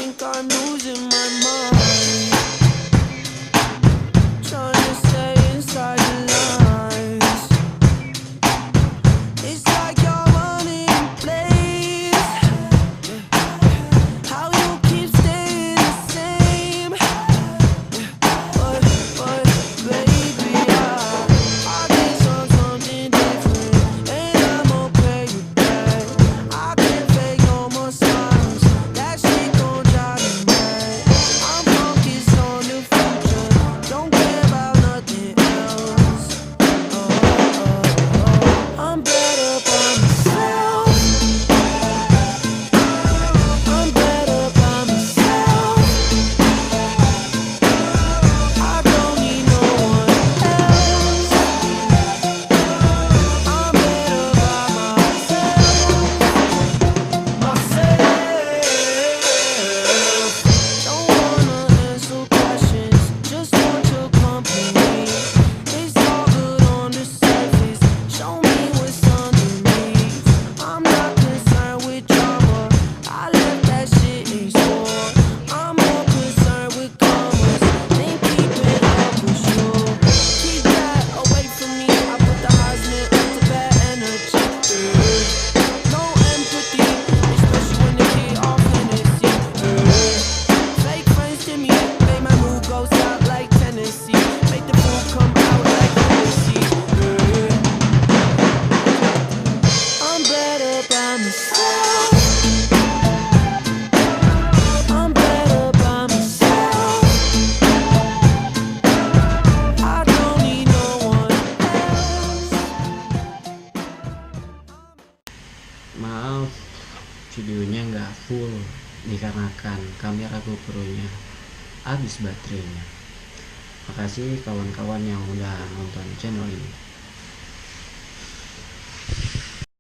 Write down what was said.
think I'm losing my mind, trying to stay inside the lines. It's like you're running in place. How you keep staying the same. But baby, I guess I'm something different, and I'm okay with that. I can't fake no more smiles. That shit gon' drive me mad. I'm focused on the future, don't care about nothing else. I'm better by myself. I'm better by myself. I don't need no one else. I'm better by myself. Don't wanna answer questions, just want your company. It's all good on the surface, show me what's underneath. I'm not concerned with drama, I let that shit explore. I'm more concerned with commas, think keeping up with you. Keep that away from me, I put the Heisman up to bad energy. No empathy, especially when they get off Hennessy. Fake friends to me, make my mood go south like Tennessee. Make the food come out like Hennessy. I'm better by myself. I'm better by myself. I don't need no one else. Maaf, videonya nggak full dikarenakan kamera GoPro-nya habis baterainya. Makasih kawan-kawan yang udah nonton channel ini.